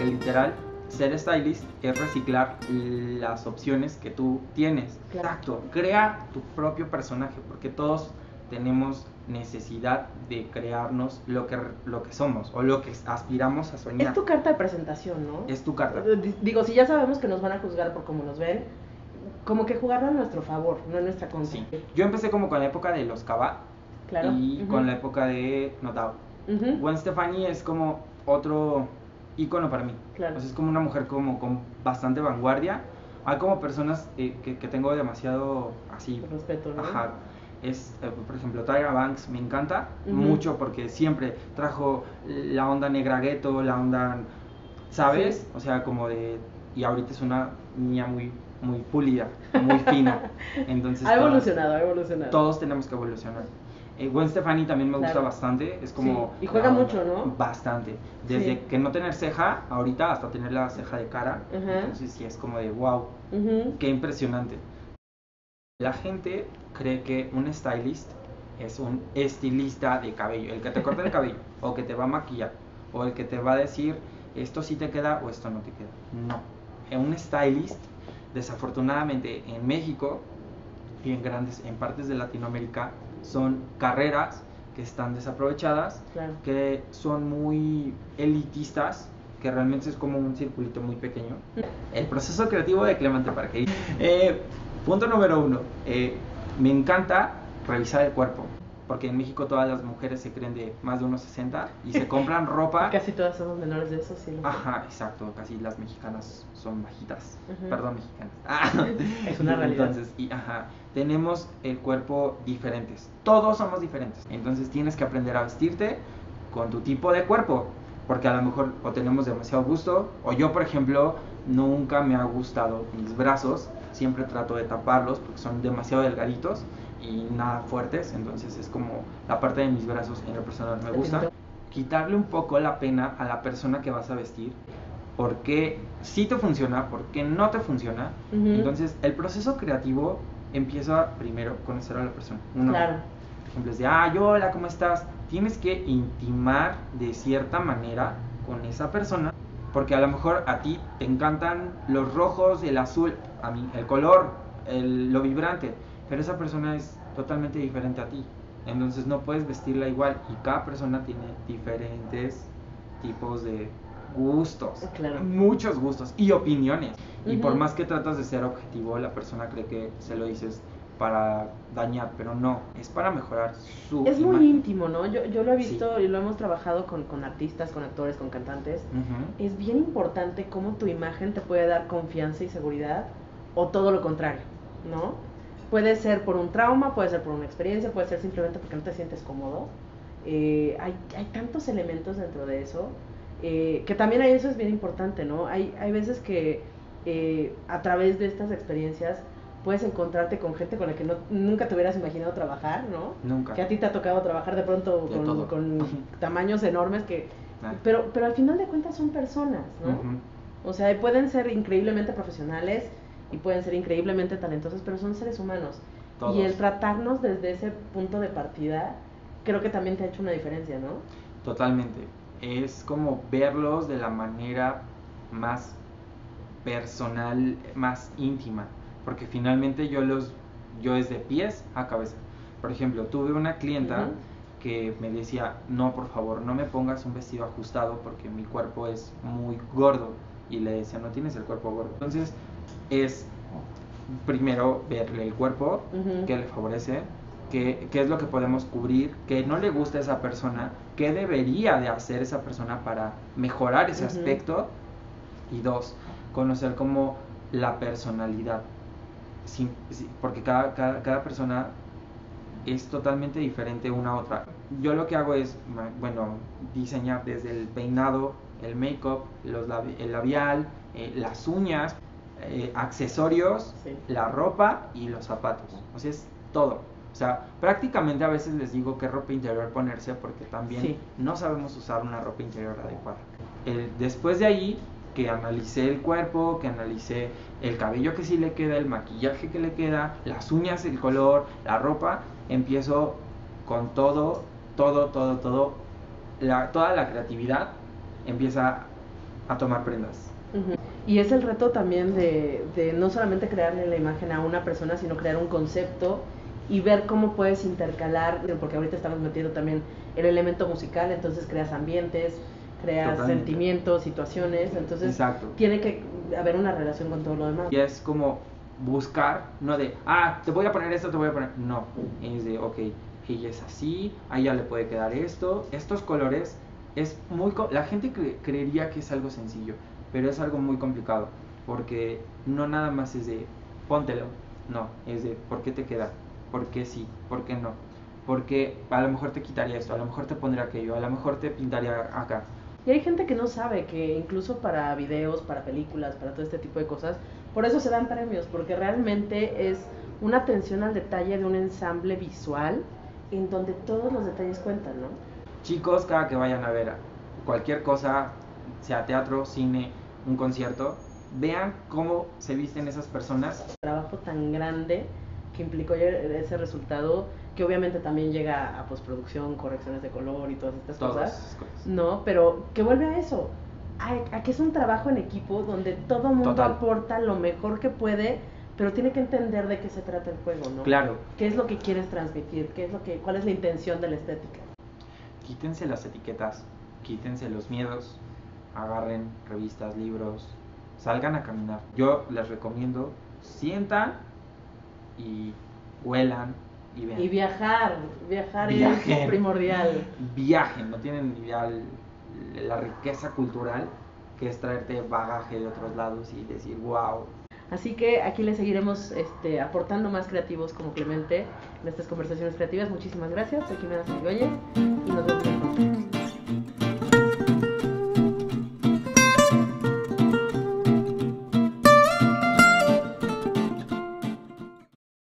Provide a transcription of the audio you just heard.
porque literal ser stylist es reciclar las opciones que tú tienes. Claro. Exacto, crea tu propio personaje, porque todos tenemos necesidad de crearnos lo que somos o lo que aspiramos a soñar. Es tu carta de presentación, ¿no? Es tu carta. Digo, si ya sabemos que nos van a juzgar por cómo nos ven, como que jugarlo a nuestro favor, no en nuestra contra. Sí. Yo empecé como con la época de los Kaba, Claro. y con la época de No Doubt. Gwen Stefani es como otro ícono para mí. Claro. O sea, es como una mujer como con bastante vanguardia. Hay como personas que tengo demasiado así respeto, ¿no? Ajá. Es, por ejemplo, Tyra Banks me encanta mucho porque siempre trajo la onda negra ghetto, la onda, ¿sabes? Sí. O sea, como de... Y ahorita es una niña muy pulida, muy fina. Entonces ha evolucionado. Todos tenemos que evolucionar. Gwen Stefani también me gusta bastante, es como... Sí. Y juega mucho, ¿no? Bastante. Desde que no tener ceja, ahorita, hasta tener la ceja de cara. Entonces sí es como de wow, qué impresionante. La gente cree que un stylist es un estilista de cabello, el que te corta el cabello, o que te va a maquillar, o el que te va a decir esto sí te queda o esto no te queda. No. Un stylist, desafortunadamente en México y en partes de Latinoamérica, son carreras que están desaprovechadas, que son muy elitistas, que realmente es como un circulito muy pequeño. El proceso creativo de Clemente Parque. Punto número 1, me encanta revisar el cuerpo, porque en México todas las mujeres se creen de más de 1.60 y se compran ropa. Casi todas somos menores de eso, sí. Ajá, exacto, casi las mexicanas son bajitas. Perdón, mexicanas. Es una realidad. Entonces, tenemos el cuerpo diferentes, todos somos diferentes. Entonces tienes que aprender a vestirte con tu tipo de cuerpo, porque a lo mejor o tenemos demasiado gusto, o yo, por ejemplo, nunca me ha gustado mis brazos, siempre trato de taparlos porque son demasiado delgaditos y nada fuertes, entonces es como la parte de mis brazos en lo personal me gusta. Quitarle un poco la pena a la persona que vas a vestir, porque sí te funciona, porque no te funciona. Entonces el proceso creativo empieza primero conocer a la persona. Claro. Por ejemplo, es de, hola, ¿cómo estás? Tienes que intimar de cierta manera con esa persona, porque a lo mejor a ti te encantan los rojos, el azul, a mí el color, lo vibrante, pero esa persona es totalmente diferente a ti. Entonces no puedes vestirla igual, y cada persona tiene diferentes tipos de gustos, muchos gustos y opiniones. Y por más que tratas de ser objetivo, la persona cree que se lo dices para dañar, pero no, es para mejorar su Es imagen. muy íntimo, ¿no? Yo lo he visto y lo hemos trabajado con artistas, con actores, con cantantes. Es bien importante cómo tu imagen te puede dar confianza y seguridad, o todo lo contrario, ¿no? Puede ser por un trauma, puede ser por una experiencia, puede ser simplemente porque no te sientes cómodo. Hay tantos elementos dentro de eso, que también eso es bien importante, ¿no? Hay veces que a través de estas experiencias puedes encontrarte con gente con la que nunca te hubieras imaginado trabajar, ¿no? Nunca. Que a ti te ha tocado trabajar de pronto con tamaños enormes pero al final de cuentas son personas, ¿no? O sea, pueden ser increíblemente profesionales y pueden ser increíblemente talentosos, pero son seres humanos. Todos. Y el tratarnos desde ese punto de partida, creo que también te ha hecho una diferencia, ¿no? Totalmente. Es como verlos de la manera más personal, más íntima, porque finalmente yo es de pies a cabeza. Por ejemplo, tuve una clienta que me decía, no, por favor, no me pongas un vestido ajustado porque mi cuerpo es muy gordo, y le decía, no tienes el cuerpo gordo. Entonces es primero verle el cuerpo, qué le favorece, qué es lo que podemos cubrir, qué no le gusta a esa persona, qué debería de hacer esa persona para mejorar ese aspecto. Y 2, conocer como la personalidad, porque cada persona es totalmente diferente una a otra. Yo lo que hago es, diseñar desde el peinado, el make-up, el labial, las uñas, accesorios, la ropa y los zapatos. O sea, es todo. O sea, prácticamente a veces les digo qué ropa interior ponerse, porque también no sabemos usar una ropa interior adecuada. Después de ahí, que analicé el cuerpo, que analicé el cabello que sí le queda, el maquillaje que le queda, las uñas, el color, la ropa, empiezo con toda la creatividad empieza a tomar prendas. Y es el reto también de no solamente crearle la imagen a una persona, sino crear un concepto y ver cómo puedes intercalar, porque ahorita estamos metiendo también el elemento musical, entonces creas ambientes, creas sentimientos, situaciones, entonces exacto, tiene que haber una relación con todo lo demás. Y es como buscar, no de, te voy a poner esto, te voy a poner, no, es de, ok, ella es así, a ella le puede quedar esto, estos colores, es muy, la gente creería que es algo sencillo, pero es algo muy complicado, porque no nada más es de, póntelo, no, es de, ¿por qué te queda? ¿Por qué sí? ¿Por qué no? Porque a lo mejor te quitaría esto, a lo mejor te pondría aquello, a lo mejor te pintaría acá. Y hay gente que no sabe que incluso para videos, para películas, para todo este tipo de cosas, por eso se dan premios, porque realmente es una atención al detalle de un ensamble visual en donde todos los detalles cuentan, ¿no? Chicos, cada que vayan a ver cualquier cosa, sea teatro, cine, un concierto, vean cómo se visten esas personas. Un trabajo tan grande que implicó ese resultado, que obviamente también llega a postproducción, correcciones de color y todas estas cosas, ¿no? Pero que vuelve a eso, a que es un trabajo en equipo donde todo el mundo aporta lo mejor que puede, pero tiene que entender de qué se trata el juego, ¿no? Claro. ¿Qué es lo que quieres transmitir? ¿Cuál es la intención de la estética? Quítense las etiquetas, quítense los miedos, agarren revistas, libros, salgan a caminar. Yo les recomiendo, sientan y huelan y vean. Y viajar es primordial. Viajen, no tienen idea la riqueza cultural que es traerte bagaje de otros lados y decir, wow. Así que aquí les seguiremos aportando más creativos como Clemente en estas conversaciones creativas. Muchísimas gracias. Soy Jimena Cigüelles y nos vemos.